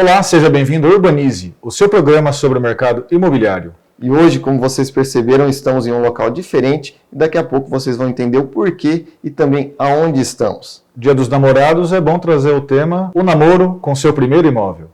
Olá, seja bem-vindo ao Urbanize, o seu programa sobre o mercado imobiliário. E hoje, como vocês perceberam, estamos em um local diferente e daqui a pouco vocês vão entender o porquê e também aonde estamos. Dia dos Namorados é bom trazer o tema o namoro com seu primeiro imóvel.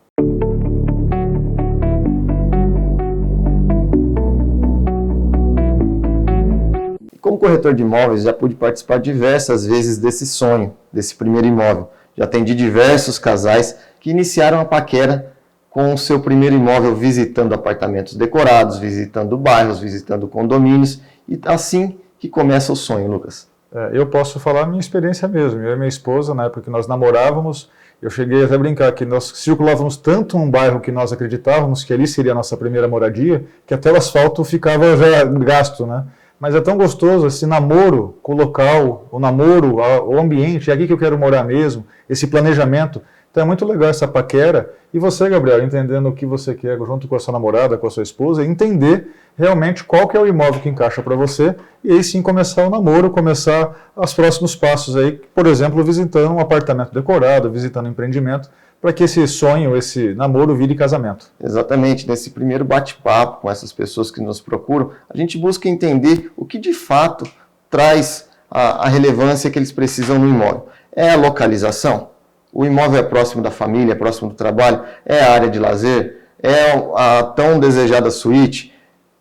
Como corretor de imóveis, já pude participar diversas vezes desse sonho, desse primeiro imóvel. Já atendi diversos casais que iniciaram a paquera com o seu primeiro imóvel visitando apartamentos decorados, visitando bairros, visitando condomínios, e assim que começa o sonho, Lucas. Eu posso falar a minha experiência mesmo. Eu e minha esposa, na época que nós namorávamos, eu cheguei até a brincar que nós circulávamos tanto num bairro que nós acreditávamos que ali seria a nossa primeira moradia, que até o asfalto ficava já gasto, né? Mas é tão gostoso esse namoro com o local, o namoro, o ambiente, é aqui que eu quero morar mesmo, esse planejamento. Então é muito legal essa paquera. E você, Gabriel, entendendo o que você quer junto com a sua namorada, com a sua esposa, entender realmente qual que é o imóvel que encaixa para você e aí sim começar o namoro, começar os próximos passos aí, por exemplo, visitando um apartamento decorado, visitando um empreendimento, para que esse sonho, esse namoro vire casamento. Exatamente, nesse primeiro bate-papo com essas pessoas que nos procuram, a gente busca entender o que de fato traz a relevância que eles precisam no imóvel. É a localização? O imóvel é próximo da família, é próximo do trabalho? É a área de lazer? É a tão desejada suíte?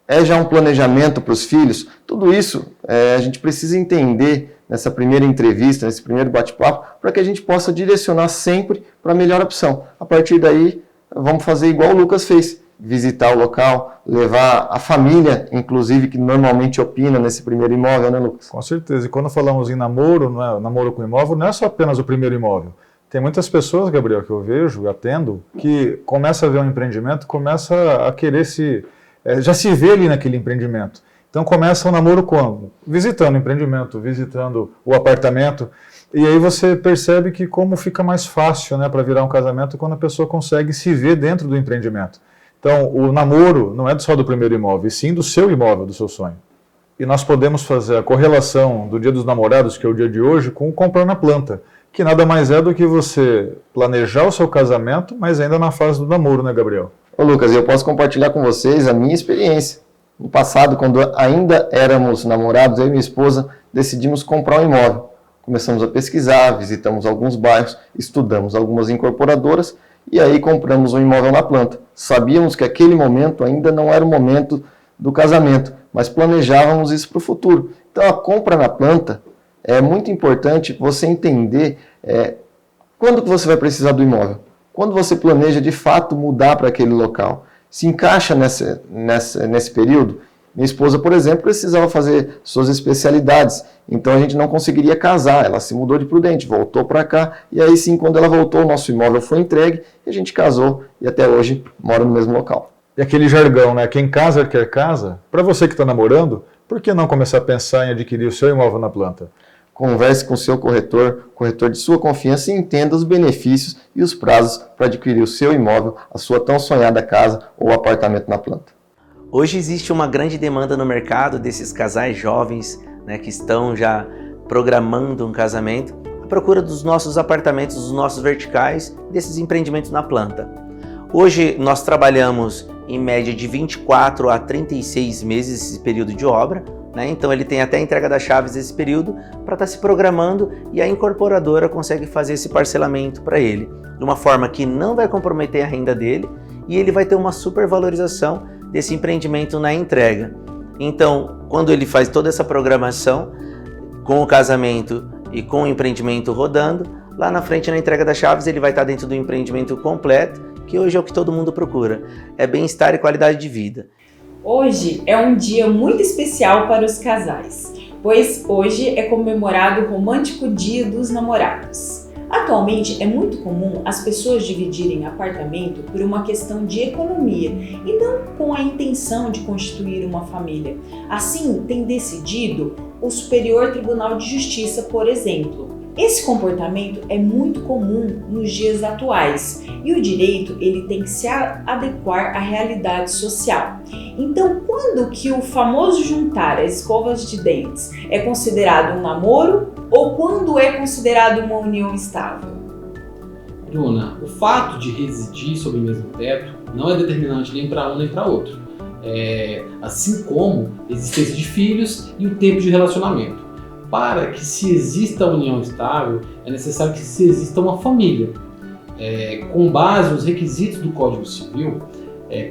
É já um planejamento para os filhos? Tudo isso a gente precisa entender nessa primeira entrevista, nesse primeiro bate-papo, para que a gente possa direcionar sempre para a melhor opção. A partir daí, vamos fazer igual o Lucas fez, visitar o local, levar a família, inclusive, que normalmente opina nesse primeiro imóvel, né, Lucas? Com certeza. E quando falamos em namoro, namoro com imóvel, não é só apenas o primeiro imóvel. Tem muitas pessoas, Gabriel, que eu vejo, atendo, que começa a ver um empreendimento, começa a querer já se vê ali naquele empreendimento. Então começa o namoro como? Visitando o empreendimento, visitando o apartamento, e aí você percebe que como fica mais fácil, né, para virar um casamento quando a pessoa consegue se ver dentro do empreendimento. Então o namoro não é só do primeiro imóvel, e sim do seu imóvel, do seu sonho. E nós podemos fazer a correlação do Dia dos Namorados, que é o dia de hoje, com o comprar na planta, que nada mais é do que você planejar o seu casamento, mas ainda na fase do namoro, né, Gabriel? Ô Lucas, eu posso compartilhar com vocês a minha experiência. No passado, quando ainda éramos namorados, eu e minha esposa decidimos comprar um imóvel. Começamos a pesquisar, visitamos alguns bairros, estudamos algumas incorporadoras e aí compramos um imóvel na planta. Sabíamos que aquele momento ainda não era o momento do casamento, mas planejávamos isso para o futuro. Então a compra na planta é muito importante você entender quando que você vai precisar do imóvel. Quando você planeja de fato mudar para aquele local. Se encaixa nesse período. Minha esposa, por exemplo, precisava fazer suas especialidades, então a gente não conseguiria casar. Ela se mudou de Prudente, voltou para cá, e aí sim, quando ela voltou, o nosso imóvel foi entregue, e a gente casou, e até hoje mora no mesmo local. E aquele jargão, né? Quem casa quer casa. Para você que está namorando, por que não começar a pensar em adquirir o seu imóvel na planta? Converse com o seu corretor de sua confiança e entenda os benefícios e os prazos para adquirir o seu imóvel, a sua tão sonhada casa ou apartamento na planta. Hoje existe uma grande demanda no mercado desses casais jovens, né, que estão já programando um casamento, à procura dos nossos apartamentos, dos nossos verticais, desses empreendimentos na planta. Hoje nós trabalhamos em média de 24 a 36 meses esse período de obra, né? Então ele tem até a entrega das chaves nesse período para estar se programando e a incorporadora consegue fazer esse parcelamento para ele, de uma forma que não vai comprometer a renda dele e ele vai ter uma supervalorização desse empreendimento na entrega. Então, quando ele faz toda essa programação com o casamento e com o empreendimento rodando, lá na frente na entrega das chaves ele vai estar dentro do empreendimento completo, que hoje é o que todo mundo procura, é bem-estar e qualidade de vida. Hoje é um dia muito especial para os casais, pois hoje é comemorado o romântico Dia dos Namorados. Atualmente é muito comum as pessoas dividirem apartamento por uma questão de economia e não com a intenção de constituir uma família. Assim, tem decidido o Superior Tribunal de Justiça, por exemplo. Esse comportamento é muito comum nos dias atuais e o direito ele tem que se adequar à realidade social. Então, quando que o famoso juntar as escovas de dentes é considerado um namoro ou quando é considerado uma união estável? Bruna, o fato de residir sob o mesmo teto não é determinante nem para um nem para outro. Assim como a existência de filhos e o tempo de relacionamento. Para que se exista união estável, é necessário que se exista uma família. Com base nos requisitos do Código Civil,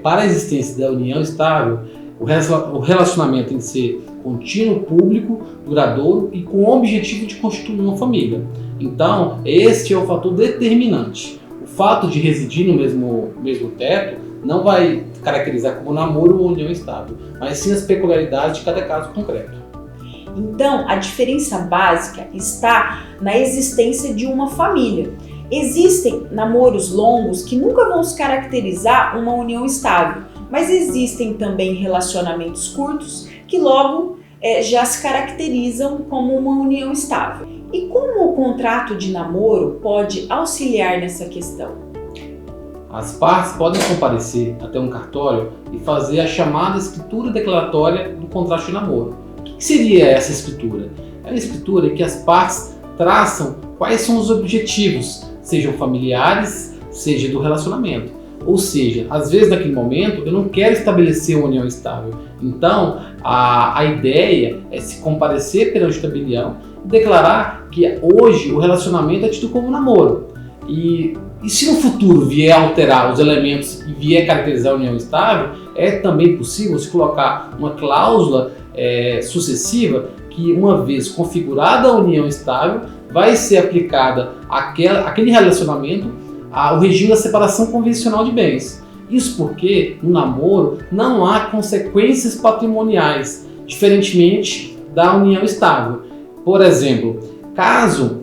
para a existência da união estável, o relacionamento tem que ser contínuo, público, duradouro e com o objetivo de constituir uma família. Então, este é o fator determinante. O fato de residir no mesmo teto não vai caracterizar como namoro ou união estável, mas sim as peculiaridades de cada caso concreto. Então, a diferença básica está na existência de uma família. Existem namoros longos que nunca vão se caracterizar uma união estável, mas existem também relacionamentos curtos que logo já se caracterizam como uma união estável. E como o contrato de namoro pode auxiliar nessa questão? As partes podem comparecer até um cartório e fazer a chamada escritura declaratória do contrato de namoro. O que seria essa escritura? É uma escritura em que as partes traçam quais são os objetivos, sejam familiares, seja do relacionamento. Ou seja, às vezes naquele momento eu não quero estabelecer uma união estável. Então, a ideia é se comparecer perante o tabelião e declarar que hoje o relacionamento é tido como namoro. E se no futuro vier alterar os elementos e vier caracterizar a união estável, é também possível se colocar uma cláusula sucessiva que, uma vez configurada a união estável, vai ser aplicada àquele relacionamento o regime da separação convencional de bens. Isso porque no namoro não há consequências patrimoniais, diferentemente da união estável. Por exemplo, caso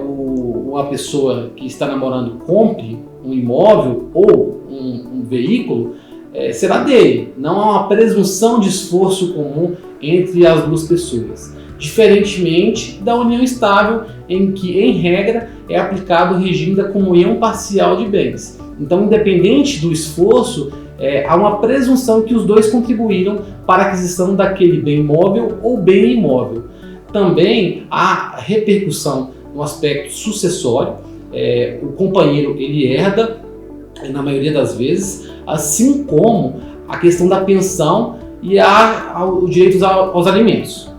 uma pessoa que está namorando compre um imóvel ou um veículo, será dele. Não há uma presunção de esforço comum entre as duas pessoas. Diferentemente da união estável, em que, em regra, é aplicado o regime da comunhão parcial de bens. Então, independente do esforço, há uma presunção que os dois contribuíram para a aquisição daquele bem móvel ou bem imóvel. Também há repercussão no aspecto sucessório. O companheiro ele herda, na maioria das vezes, assim como a questão da pensão e o direito aos alimentos.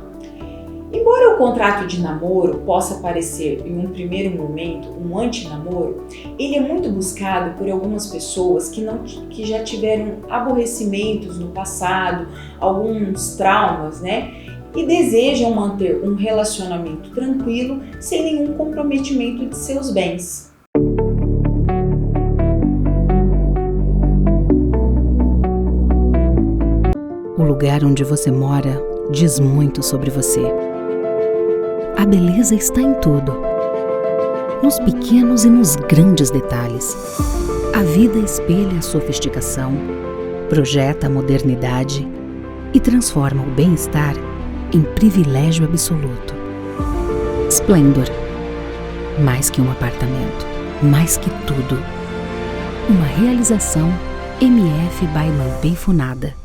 Embora o contrato de namoro possa parecer, em um primeiro momento, um antinamoro, ele é muito buscado por algumas pessoas que já tiveram aborrecimentos no passado, alguns traumas, e desejam manter um relacionamento tranquilo, sem nenhum comprometimento de seus bens. O lugar onde você mora diz muito sobre você. A beleza está em tudo, nos pequenos e nos grandes detalhes. A vida espelha a sofisticação, projeta a modernidade e transforma o bem-estar em privilégio absoluto. Splendor. Mais que um apartamento, mais que tudo. Uma realização MF by Mampei Funada.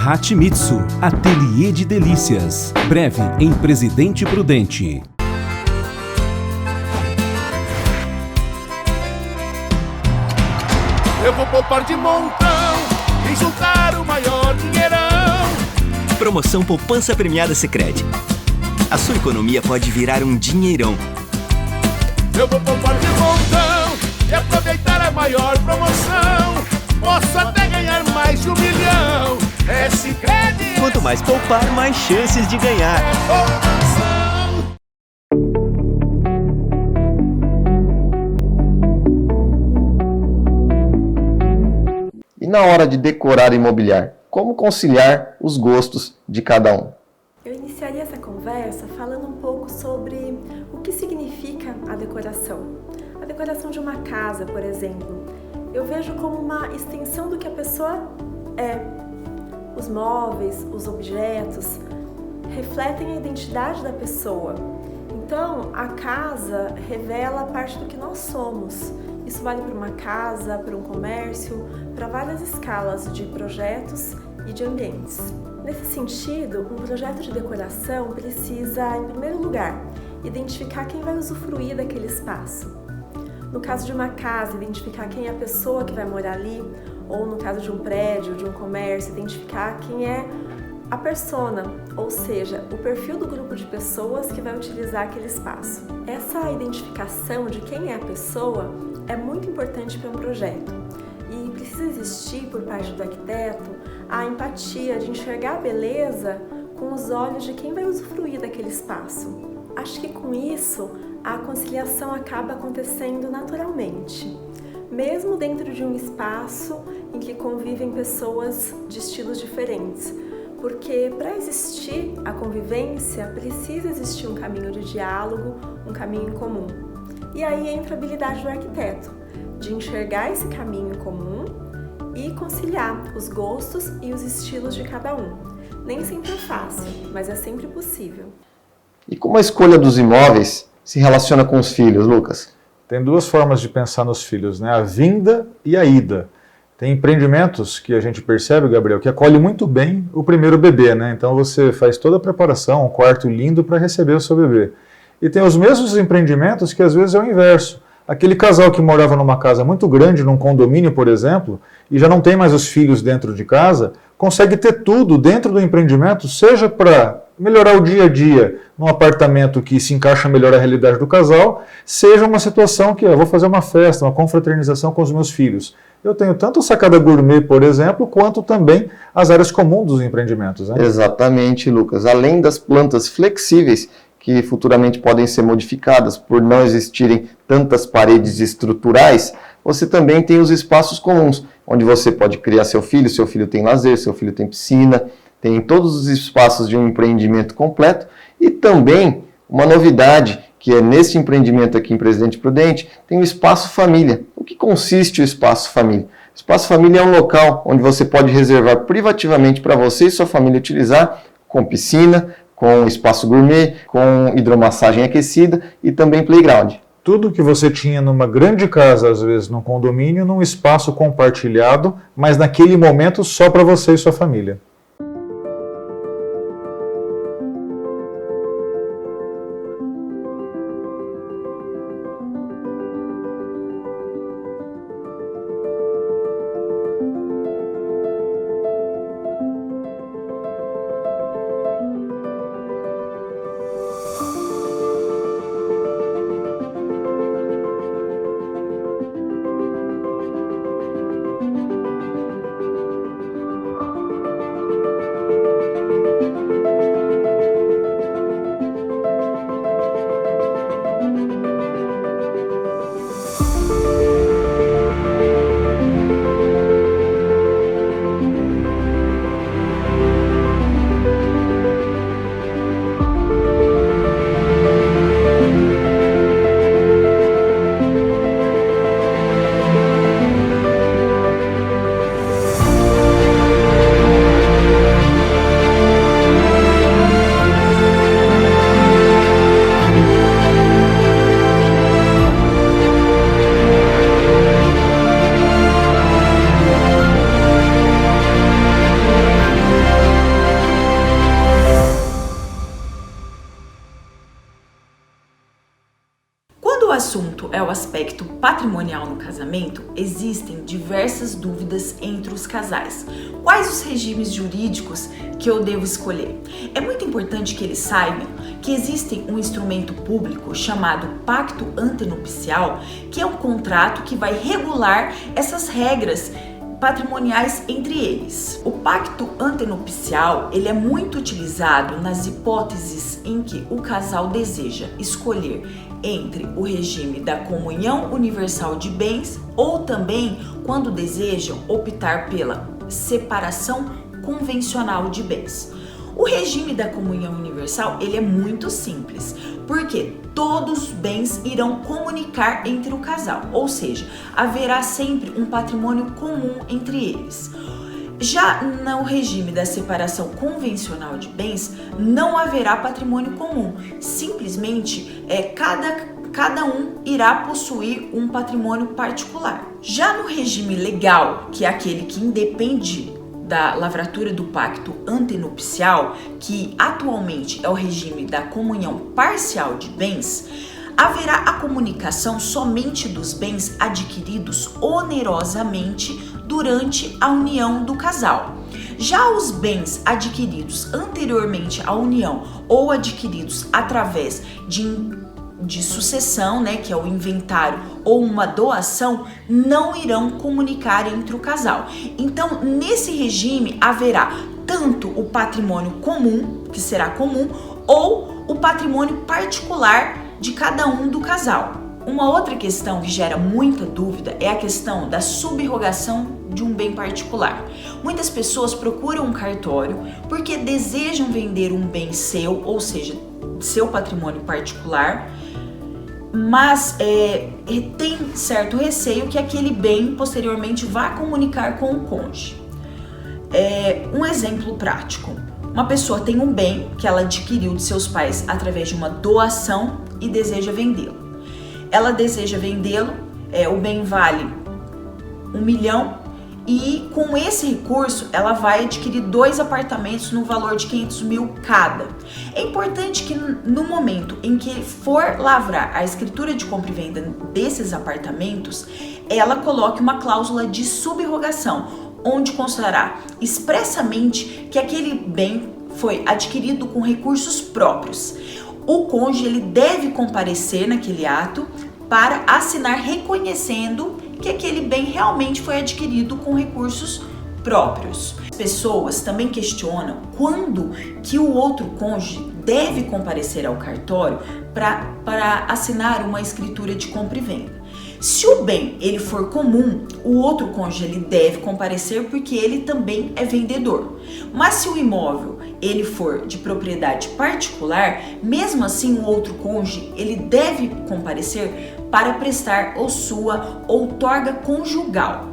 Hatimitsu, Ateliê de Delícias. Breve em Presidente Prudente. Eu vou poupar de montão e juntar o maior dinheirão. Promoção Poupança Premiada Sicredi. A sua economia pode virar um dinheirão. Eu vou poupar de montão e aproveitar a maior promoção. Posso até ganhar mais de 1 milhão. É Sicredi. Quanto mais poupar, mais chances de ganhar. E na hora de decorar e mobiliar, como conciliar os gostos de cada um? Eu iniciaria essa conversa falando um pouco sobre o que significa a decoração. A decoração de uma casa, por exemplo, eu vejo como uma extensão do que a pessoa é. Os móveis, os objetos refletem a identidade da pessoa. Então, a casa revela parte do que nós somos. Isso vale para uma casa, para um comércio, para várias escalas de projetos e de ambientes. Nesse sentido, um projeto de decoração precisa, em primeiro lugar, identificar quem vai usufruir daquele espaço. No caso de uma casa, identificar quem é a pessoa que vai morar ali, ou no caso de um prédio, de um comércio, identificar quem é a persona, ou seja, o perfil do grupo de pessoas que vai utilizar aquele espaço. Essa identificação de quem é a pessoa é muito importante para um projeto e precisa existir por parte do arquiteto a empatia de enxergar a beleza com os olhos de quem vai usufruir daquele espaço. Acho que com isso a conciliação acaba acontecendo naturalmente, mesmo dentro de um espaço em que convivem pessoas de estilos diferentes. Porque para existir a convivência, precisa existir um caminho de diálogo, um caminho em comum. E aí entra a habilidade do arquiteto, de enxergar esse caminho em comum e conciliar os gostos e os estilos de cada um. Nem sempre é fácil, mas é sempre possível. E como a escolha dos imóveis se relaciona com os filhos, Lucas? Tem duas formas de pensar nos filhos, né? A vinda e a ida. Tem empreendimentos que a gente percebe, Gabriel, que acolhe muito bem o primeiro bebê, né? Então você faz toda a preparação, um quarto lindo para receber o seu bebê. E tem os mesmos empreendimentos que às vezes é o inverso. Aquele casal que morava numa casa muito grande, num condomínio, por exemplo, e já não tem mais os filhos dentro de casa, consegue ter tudo dentro do empreendimento, seja para melhorar o dia a dia num apartamento que se encaixa melhor à realidade do casal, seja uma situação que eu vou fazer uma festa, uma confraternização com os meus filhos. Eu tenho tanto a sacada gourmet, por exemplo, quanto também as áreas comuns dos empreendimentos, né? Exatamente, Lucas. Além das plantas flexíveis, que futuramente podem ser modificadas por não existirem tantas paredes estruturais, você também tem os espaços comuns, onde você pode criar seu filho tem lazer, seu filho tem piscina, tem todos os espaços de um empreendimento completo e também uma novidade, que é nesse empreendimento aqui em Presidente Prudente, tem o Espaço Família. O que consiste o Espaço Família? O Espaço Família é um local onde você pode reservar privativamente para você e sua família utilizar, com piscina, com espaço gourmet, com hidromassagem aquecida e também playground. Tudo que você tinha numa grande casa, às vezes num condomínio, num espaço compartilhado, mas naquele momento só para você e sua família. assunto é o aspecto patrimonial no casamento, existem diversas dúvidas entre os casais. Quais os regimes jurídicos que eu devo escolher? É muito importante que eles saibam que existe um instrumento público chamado Pacto Antenupcial, que é um contrato que vai regular essas regras patrimoniais entre eles. O pacto antenupcial, ele é muito utilizado nas hipóteses em que o casal deseja escolher entre o regime da comunhão universal de bens ou também quando desejam optar pela separação convencional de bens. O regime da comunhão universal, ele é muito simples, porque todos os bens irão comunicar entre o casal, ou seja, haverá sempre um patrimônio comum entre eles. Já no regime da separação convencional de bens, não haverá patrimônio comum. Simplesmente, cada um irá possuir um patrimônio particular. Já no regime legal, que é aquele que independe da lavratura do pacto antenupcial, que atualmente é o regime da comunhão parcial de bens, haverá a comunicação somente dos bens adquiridos onerosamente durante a união do casal. Já os bens adquiridos anteriormente à união ou adquiridos através de sucessão, que é o inventário ou uma doação, não irão comunicar entre o casal. Então, nesse regime haverá tanto o patrimônio comum, que será comum, ou o patrimônio particular de cada um do casal. Uma outra questão que gera muita dúvida é a questão da subrogação de um bem particular. Muitas pessoas procuram um cartório porque desejam vender um bem seu, ou seja, seu patrimônio particular, mas tem certo receio que aquele bem posteriormente vá comunicar com o cônjuge. Um exemplo prático: uma pessoa tem um bem que ela adquiriu de seus pais através de uma doação e deseja vendê-lo. Ela deseja vendê-lo, o bem vale 1 milhão e com esse recurso ela vai adquirir 2 apartamentos no valor de 500 mil cada. É importante que no momento em que for lavrar a escritura de compra e venda desses apartamentos, ela coloque uma cláusula de subrogação, onde constará expressamente que aquele bem foi adquirido com recursos próprios. O cônjuge ele deve comparecer naquele ato para assinar reconhecendo que aquele bem realmente foi adquirido com recursos próprios. As pessoas também questionam quando que o outro cônjuge deve comparecer ao cartório para assinar uma escritura de compra e venda. Se o bem ele for comum, o outro cônjuge ele deve comparecer porque ele também é vendedor. Mas se o imóvel ele for de propriedade particular, mesmo assim o outro cônjuge ele deve comparecer para prestar sua outorga conjugal.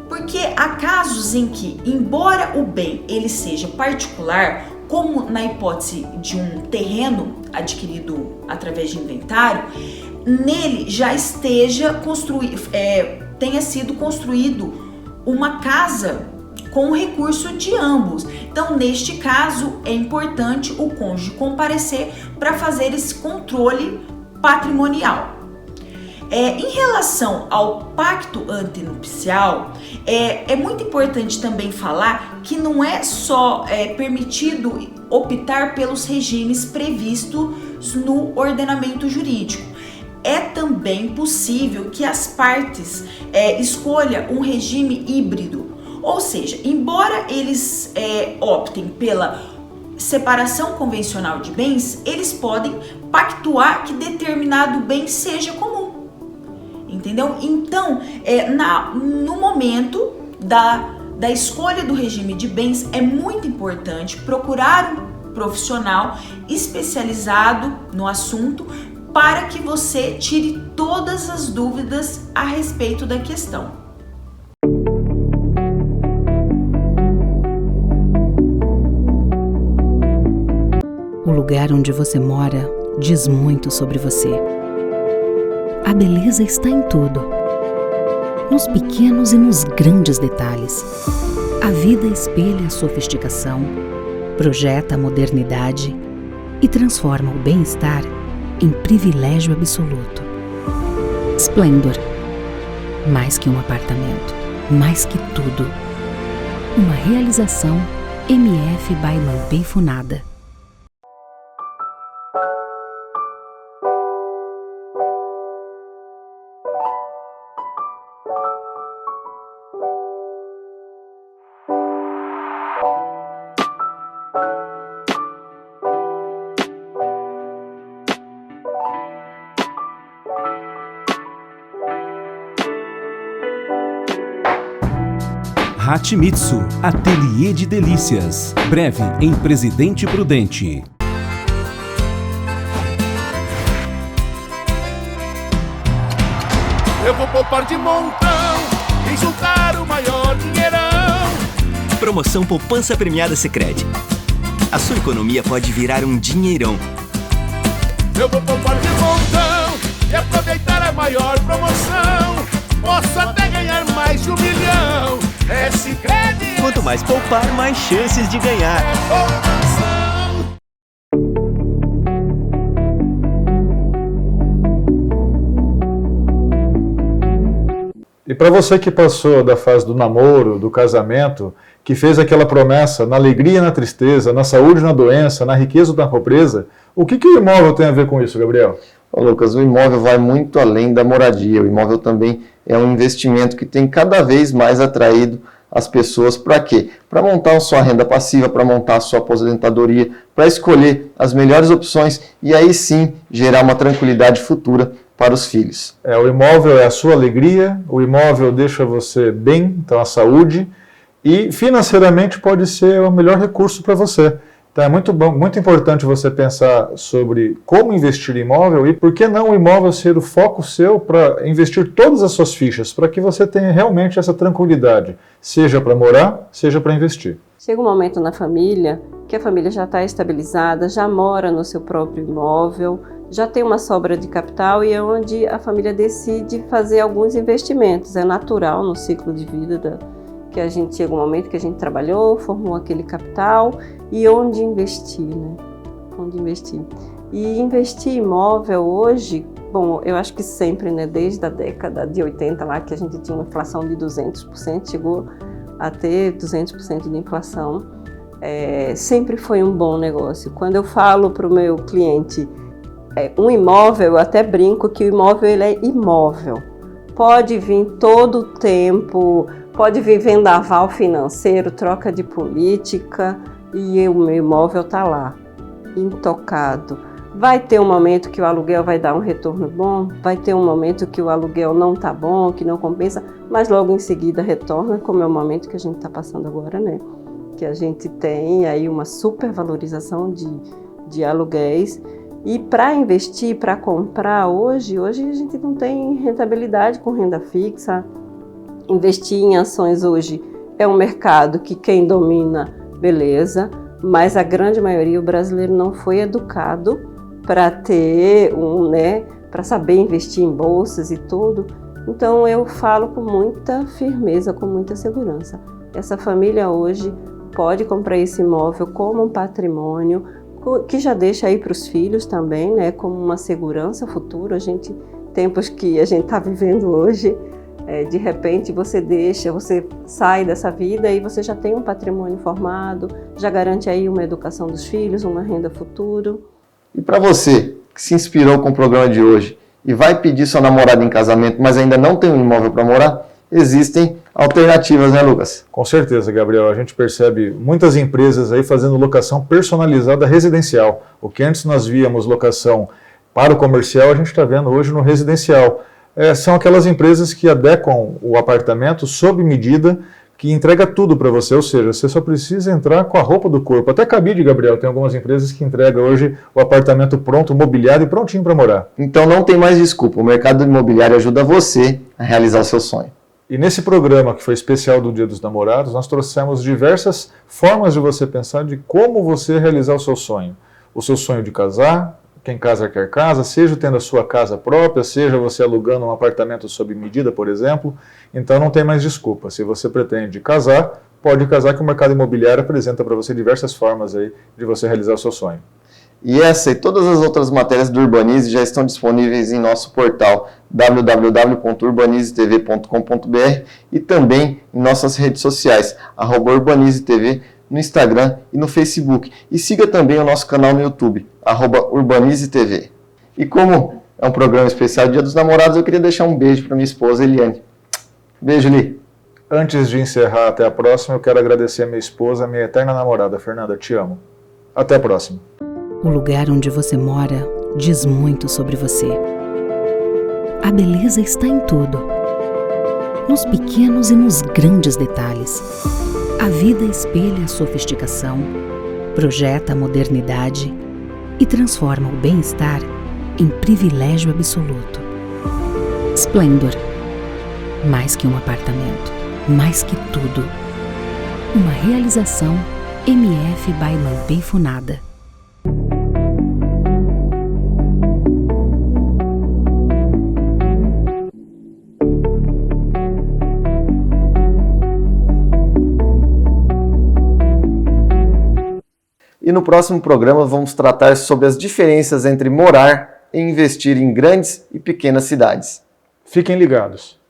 Porque há casos em que, embora o bem ele seja particular, como na hipótese de um terreno adquirido através de inventário, nele já tenha sido construído uma casa com o recurso de ambos. Então, neste caso, é importante o cônjuge comparecer para fazer esse controle patrimonial. Em relação ao pacto antenupcial, é muito importante também falar que não é só permitido optar pelos regimes previstos no ordenamento jurídico. É também possível que as partes escolham um regime híbrido, ou seja, embora eles optem pela separação convencional de bens, eles podem pactuar que determinado bem seja comum. Entendeu? Então, no momento da escolha do regime de bens, é muito importante procurar um profissional especializado no assunto para que você tire todas as dúvidas a respeito da questão. O lugar onde você mora diz muito sobre você. A beleza está em tudo, nos pequenos e nos grandes detalhes. A vida espelha a sofisticação, projeta a modernidade e transforma o bem-estar em privilégio absoluto. Splendor. Mais que um apartamento, mais que tudo. Uma realização MF by Lampei Funada. Hatimitsu, Ateliê de Delícias. Breve em Presidente Prudente. Eu vou poupar de montão, insultar o maior dinheirão. Promoção Poupança Premiada Sicredi. A sua economia pode virar um dinheirão. Eu vou poupar de montão e aproveitar a maior promoção. Posso até ganhar mais de 1 milhão. É Sicredi. Quanto mais poupar, mais chances de ganhar. É promoção. E para você que passou da fase do namoro, do casamento, que fez aquela promessa na alegria e na tristeza, na saúde e na doença, na riqueza ou na pobreza, o que o imóvel tem a ver com isso, Gabriel? Ô Lucas, o imóvel vai muito além da moradia. O imóvel também é um investimento que tem cada vez mais atraído as pessoas. Para quê? Para montar a sua renda passiva, para montar a sua aposentadoria, para escolher as melhores opções e aí sim gerar uma tranquilidade futura para os filhos. O imóvel é a sua alegria, o imóvel deixa você bem, então a saúde, e financeiramente pode ser o melhor recurso para você. Então é muito importante você pensar sobre como investir em imóvel e por que não o imóvel ser o foco seu para investir todas as suas fichas, para que você tenha realmente essa tranquilidade, seja para morar, seja para investir. Chega um momento na família que a família já está estabilizada, já mora no seu próprio imóvel, já tem uma sobra de capital e é onde a família decide fazer alguns investimentos. É natural no ciclo de vida que a gente chega um momento que a gente trabalhou, formou aquele capital e onde investir, né? Onde investir. E investir em imóvel hoje, bom, eu acho que sempre, né? Desde a década de 80 lá que a gente tinha uma inflação de 200%, chegou a ter 200% de inflação, sempre foi um bom negócio. Quando eu falo para o meu cliente um imóvel, eu até brinco que o imóvel ele é imóvel. Pode vir todo o tempo, pode vir vendaval financeiro, troca de política e o meu imóvel está lá, intocado. Vai ter um momento que o aluguel vai dar um retorno bom, vai ter um momento que o aluguel não está bom, que não compensa, mas logo em seguida retorna, como é o momento que a gente está passando agora, né? Que a gente tem aí uma supervalorização de aluguéis. E para investir, para comprar hoje a gente não tem rentabilidade com renda fixa. Investir em ações hoje é um mercado que quem domina, beleza, mas a grande maioria, o brasileiro não foi educado para ter para saber investir em bolsas e tudo. Então eu falo com muita firmeza, com muita segurança. Essa família hoje pode comprar esse imóvel como um patrimônio, que já deixa aí para os filhos também, né, como uma segurança futura. Tempos que a gente está vivendo hoje, de repente você sai dessa vida e você já tem um patrimônio formado, já garante aí uma educação dos filhos, uma renda futuro. E para você que se inspirou com o programa de hoje e vai pedir sua namorada em casamento, mas ainda não tem um imóvel para morar, existem alternativas, né, Lucas? Com certeza, Gabriel. A gente percebe muitas empresas aí fazendo locação personalizada residencial. O que antes nós víamos locação para o comercial, a gente está vendo hoje no residencial. São aquelas empresas que adequam o apartamento sob medida, que entrega tudo para você, ou seja, você só precisa entrar com a roupa do corpo. Até cabide, Gabriel, tem algumas empresas que entregam hoje o apartamento pronto, mobiliado e prontinho para morar. Então não tem mais desculpa, o mercado imobiliário ajuda você a realizar o seu sonho. E nesse programa, que foi especial do Dia dos Namorados, nós trouxemos diversas formas de você pensar de como você realizar o seu sonho. O seu sonho de casar, quem casa quer casa, seja tendo a sua casa própria, seja você alugando um apartamento sob medida, por exemplo. Então não tem mais desculpa. Se você pretende casar, pode casar, que o mercado imobiliário apresenta para você diversas formas aí de você realizar o seu sonho. E essa e todas as outras matérias do Urbanize já estão disponíveis em nosso portal www.urbanizetv.com.br e também em nossas redes sociais, @UrbanizeTV, no Instagram e no Facebook. E siga também o nosso canal no YouTube, @UrbanizeTV. E como é um programa especial Dia dos Namorados, eu queria deixar um beijo para minha esposa, Eliane. Beijo, Li. Antes de encerrar, até a próxima, eu quero agradecer a minha esposa, minha eterna namorada, Fernanda, te amo. Até a próxima. O lugar onde você mora diz muito sobre você. A beleza está em tudo. Nos pequenos e nos grandes detalhes. A vida espelha a sofisticação, projeta a modernidade e transforma o bem-estar em privilégio absoluto. Splendor. Mais que um apartamento, mais que tudo. Uma realização MF by Lampei Funada. E no próximo programa vamos tratar sobre as diferenças entre morar e investir em grandes e pequenas cidades. Fiquem ligados.